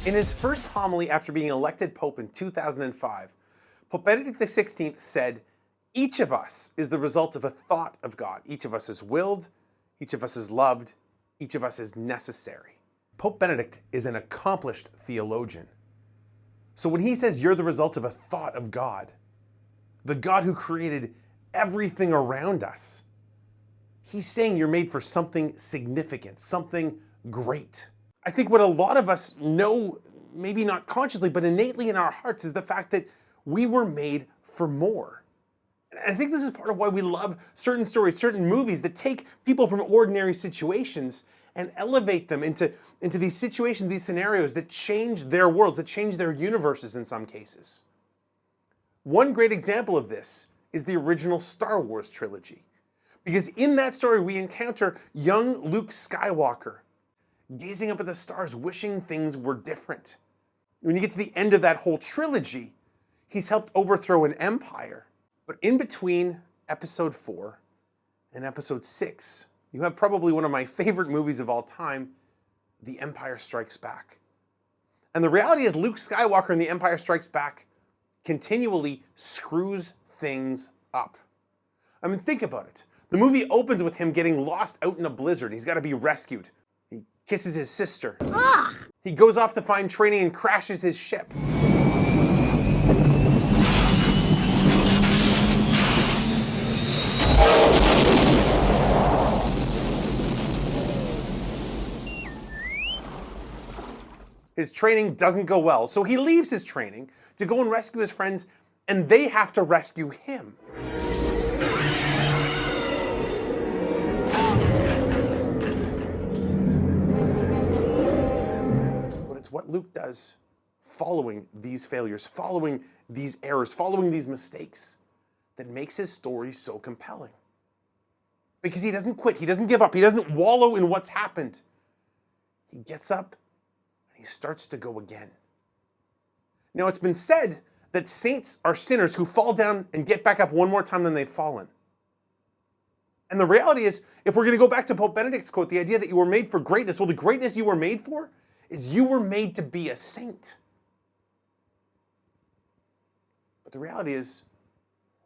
In his first homily after being elected Pope in 2005, Pope Benedict XVI said, "Each of us is the result of a thought of God. Each of us is willed, each of us is loved, each of us is necessary." Pope Benedict is an accomplished theologian. So when he says you're the result of a thought of God, the God who created everything around us, he's saying you're made for something significant, something great. I think what a lot of us know, maybe not consciously, but innately in our hearts, is the fact that we were made for more. And I think this is part of why we love certain stories, certain movies that take people from ordinary situations and elevate them into these situations, these scenarios that change their worlds, that change their universes in some cases. One great example of this is the original Star Wars trilogy. Because in that story, we encounter young Luke Skywalker gazing up at the stars, wishing things were different. When you get to the end of that whole trilogy, he's helped overthrow an empire. But in between episode 4 and episode 6, you have probably one of my favorite movies of all time, The Empire Strikes Back. And the reality is Luke Skywalker in The Empire Strikes Back continually screws things up. I mean, think about it. The movie opens with him getting lost out in a blizzard. He's got to be rescued. He kisses his sister. Ugh. He goes off to find training and crashes his ship. His training doesn't go well, so he leaves his training to go and rescue his friends, and they have to rescue him. But it's what Luke does following these failures, following these errors, following these mistakes, that makes his story so compelling. Because he doesn't quit, he doesn't give up, he doesn't wallow in what's happened. He gets up, he starts to go again. Now, it's been said that saints are sinners who fall down and get back up one more time than they've fallen. And the reality is, if we're going to go back to Pope Benedict's quote, the idea that you were made for greatness, well, the greatness you were made for is you were made to be a saint. But the reality is,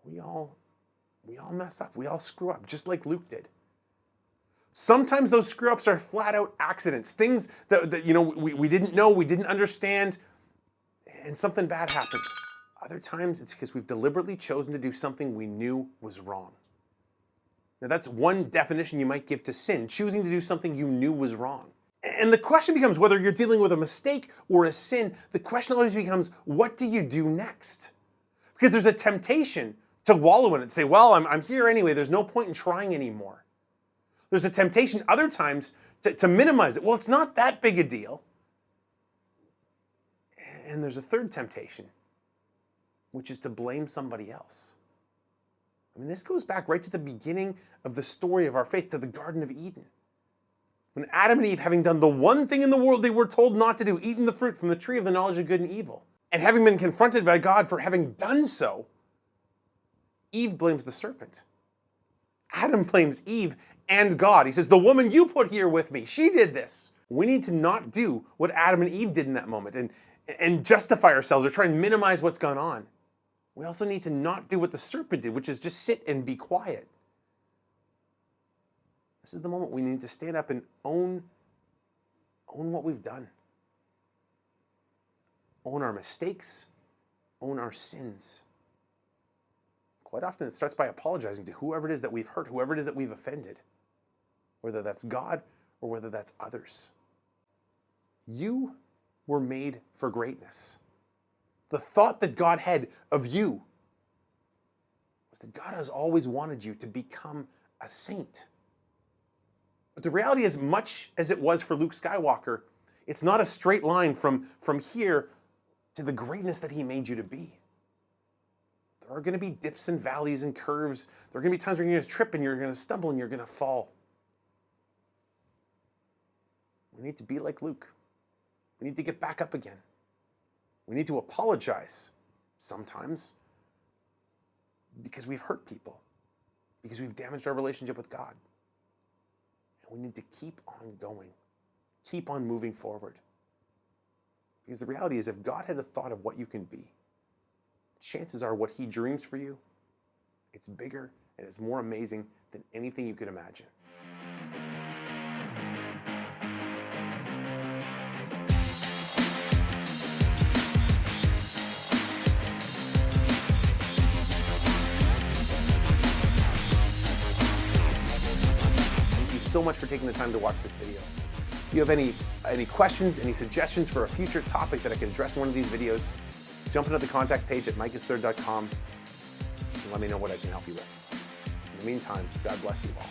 we all mess up. We all screw up, just like Luke did. Sometimes those screw-ups are flat-out accidents, things that we didn't know, we didn't understand, and something bad happened. Other times, it's because we've deliberately chosen to do something we knew was wrong. Now, that's one definition you might give to sin, choosing to do something you knew was wrong. And the question becomes, whether you're dealing with a mistake or a sin, the question always becomes, what do you do next? Because there's a temptation to wallow in it, say, well, I'm here anyway, there's no point in trying anymore. There's a temptation other times to minimize it. Well, it's not that big a deal. And there's a third temptation, which is to blame somebody else. I mean, this goes back right to the beginning of the story of our faith, to the Garden of Eden. When Adam and Eve, having done the one thing in the world they were told not to do, eaten the fruit from the tree of the knowledge of good and evil, and having been confronted by God for having done so, Eve blames the serpent. Adam blames Eve and God. He says, the woman you put here with me, she did this. We need to not do what Adam and Eve did in that moment and justify ourselves or try and minimize what's gone on. We also need to not do what the serpent did, which is just sit and be quiet. This is the moment we need to stand up and own what we've done. Own our mistakes, own our sins. Quite often it starts by apologizing to whoever it is that we've hurt, whoever it is that we've offended, whether that's God or whether that's others. You were made for greatness. The thought that God had of you was that God has always wanted you to become a saint. But the reality is, much as it was for Luke Skywalker, it's not a straight line from here to the greatness that he made you to be. There are going to be dips and valleys and curves. There are going to be times where you're going to trip and you're going to stumble and you're going to fall. We need to be like Luke. We need to get back up again. We need to apologize sometimes because we've hurt people, because we've damaged our relationship with God. And we need to keep on going, keep on moving forward. Because the reality is, if God had a thought of what you can be, chances are what he dreams for you, it's bigger and it's more amazing than anything you could imagine. Thank you so much for taking the time to watch this video. If you have any questions, any suggestions for a future topic that I can address in one of these videos, jump into the contact page at mikeisthird.com and let me know what I can help you with. In the meantime, God bless you all.